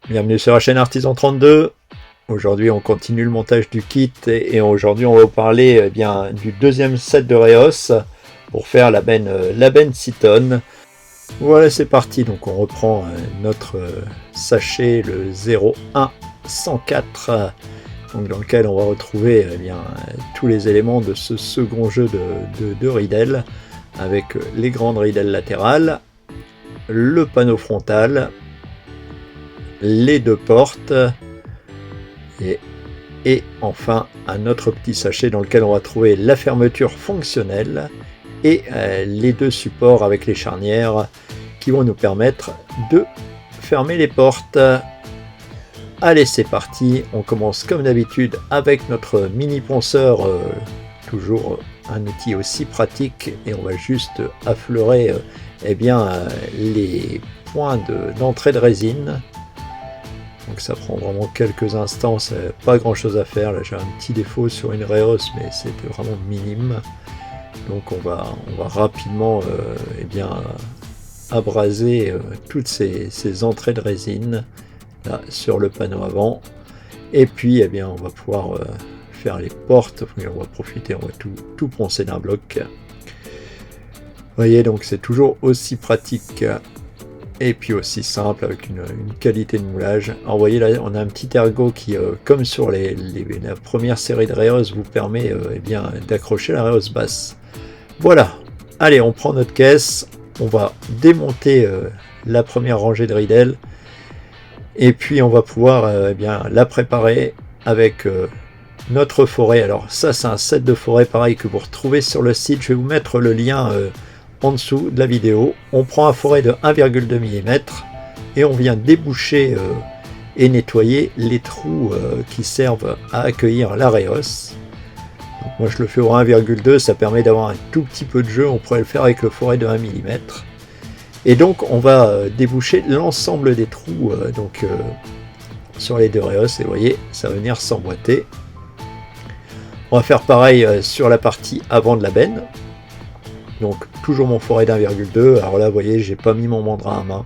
Bienvenue sur la chaîne Artisan 32. Aujourd'hui on continue le montage du kit et aujourd'hui on va vous parler bien du deuxième set de Reos pour faire la benne 6 tonnes. Voilà, c'est parti. Donc on reprend notre sachet, le 01-104, donc dans lequel on va retrouver tous les éléments de ce second jeu de ridelles, avec les grandes ridelles latérales, le panneau frontal, les deux portes et enfin un autre petit sachet dans lequel on va trouver la fermeture fonctionnelle et les deux supports avec les charnières qui vont nous permettre de fermer les portes. Allez, c'est parti, on commence comme d'habitude avec notre mini ponceur, toujours un outil aussi pratique, et on va juste affleurer les points d'entrée de résine. Donc ça prend vraiment quelques instants, c'est pas grand chose à faire. Là j'ai un petit défaut sur une Reos, mais c'était vraiment minime. Donc on va rapidement abraser toutes ces entrées de résine là sur le panneau avant. Et puis on va pouvoir faire les portes. On va profiter, on va tout poncer d'un bloc. Vous voyez, donc c'est toujours aussi pratique et puis aussi simple, avec une qualité de moulage. Alors vous voyez là, on a un petit ergot qui, comme sur la première série de Reos, vous permet d'accrocher la Reos basse. Voilà, allez, on prend notre caisse, on va démonter la première rangée de ridelles, et puis on va pouvoir la préparer avec notre forêt. Alors ça, c'est un set de forêt pareil que vous retrouvez sur le site. Je vais vous mettre le lien en dessous de la vidéo. On prend un forêt de 1,2 mm et on vient déboucher et nettoyer les trous qui servent à accueillir la Reos. Donc moi je le fais au 1,2, ça permet d'avoir un tout petit peu de jeu. On pourrait le faire avec le forêt de 1 mm. Et donc on va déboucher l'ensemble des trous sur les deux Reos, et vous voyez, ça va venir s'emboîter. On va faire pareil sur la partie avant de la benne. Donc toujours mon forêt d'1,2. Alors là vous voyez, j'ai pas mis mon mandrin à main,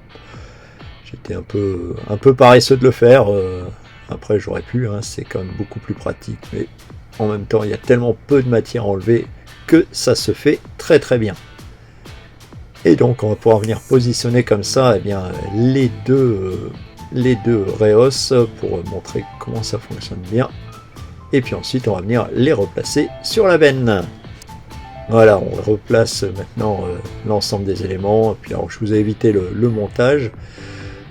j'étais un peu paresseux de le faire. Après j'aurais pu, c'est quand même beaucoup plus pratique, mais en même temps il y a tellement peu de matière à enlever que ça se fait très très bien. Et donc on va pouvoir venir positionner comme ça les deux Reos pour montrer comment ça fonctionne bien. Et puis ensuite on va venir les replacer sur la benne. Voilà, on replace maintenant l'ensemble des éléments. Et puis alors, je vous ai évité le montage.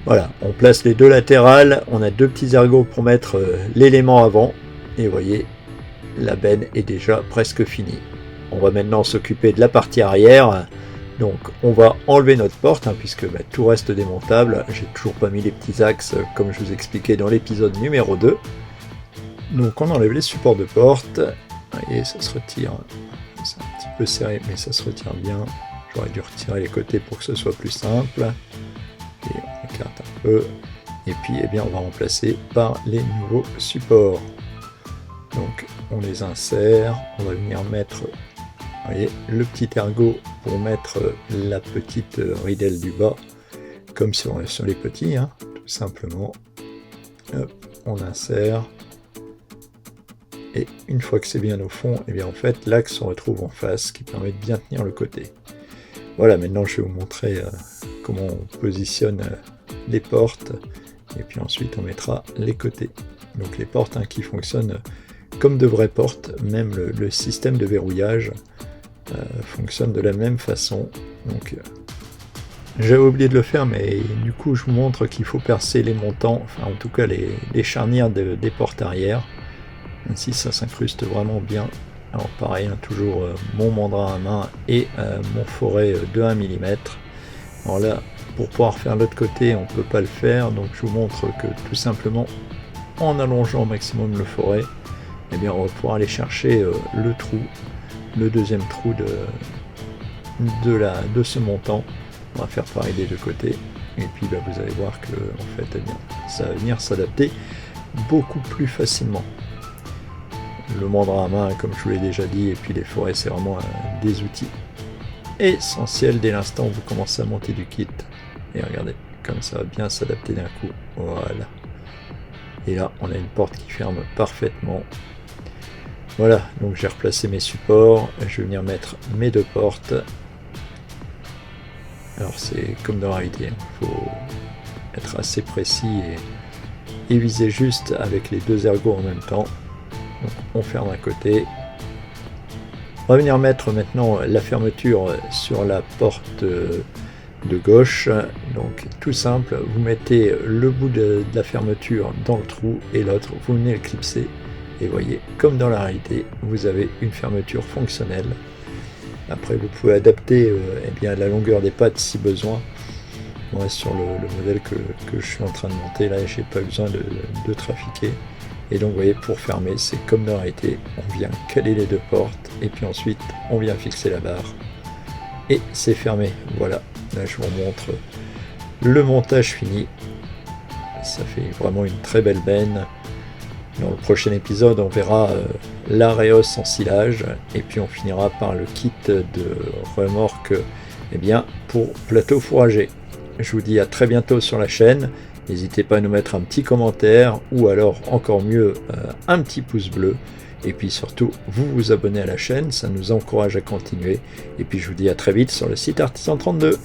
Voilà, on place les deux latérales. On a deux petits ergots pour mettre l'élément avant. Et vous voyez, la benne est déjà presque finie. On va maintenant s'occuper de la partie arrière. Donc on va enlever notre porte, puisque tout reste démontable. J'ai toujours pas mis les petits axes comme je vous expliquais dans l'épisode numéro 2. Donc on enlève les supports de porte. Et ça se retire. C'est un petit peu serré, mais ça se retire bien. J'aurais dû retirer les côtés pour que ce soit plus simple. Et on écarte un peu. Et puis on va remplacer par les nouveaux supports. Donc on les insère. On va venir mettre, vous voyez, le petit ergot pour mettre la petite ridelle du bas, comme sur les petits, tout simplement. Hop, on insère. Et une fois que c'est bien au fond, en fait l'axe se retrouve en face, qui permet de bien tenir le côté. Voilà, maintenant je vais vous montrer comment on positionne les portes, et puis ensuite on mettra les côtés. Donc les portes qui fonctionnent comme de vraies portes, même le système de verrouillage fonctionne de la même façon. Donc j'avais oublié de le faire, mais du coup je vous montre qu'il faut percer les montants, enfin en tout cas les charnières des portes arrière. Ainsi ça s'incruste vraiment bien. Alors pareil, toujours mon mandrin à main et mon forêt de 1 mm. Alors là, pour pouvoir faire l'autre côté, on ne peut pas le faire, donc je vous montre que tout simplement, en allongeant au maximum le forêt, on va pouvoir aller chercher le deuxième trou de ce montant. On va faire pareil des deux côtés, et puis vous allez voir que en fait, ça va venir s'adapter beaucoup plus facilement. Le mandrin à main, comme je vous l'ai déjà dit, et puis les forêts, c'est vraiment des outils essentiels dès l'instant où vous commencez à monter du kit. Et regardez, comme ça va bien s'adapter d'un coup. Voilà. Et là, on a une porte qui ferme parfaitement. Voilà, donc j'ai replacé mes supports. Je vais venir mettre mes 2 portes. Alors c'est comme dans la réalité, il faut être assez précis et viser juste avec les 2 ergots en même temps. Donc on ferme un côté. On va venir mettre maintenant la fermeture sur la porte de gauche. Donc tout simple, vous mettez le bout de la fermeture dans le trou et l'autre, vous venez le clipser. Et voyez, comme dans la réalité, vous avez une fermeture fonctionnelle. Après, vous pouvez adapter eh bien, la longueur des pattes si besoin. Moi, sur le modèle que je suis en train de monter, là, j'ai pas besoin de trafiquer. Et donc, vous voyez, pour fermer, c'est comme dans la réalité. On vient caler les 2 portes, et puis ensuite, on vient fixer la barre. Et c'est fermé. Voilà. Là, je vous montre le montage fini. Ça fait vraiment une très belle benne. Dans le prochain épisode, on verra l'Areos en silage et puis on finira par le kit de remorque pour plateau fourragé. Je vous dis à très bientôt sur la chaîne. N'hésitez pas à nous mettre un petit commentaire ou alors encore mieux un petit pouce bleu. Et puis surtout, vous abonnez à la chaîne, ça nous encourage à continuer. Et puis je vous dis à très vite sur le site Artisan 32.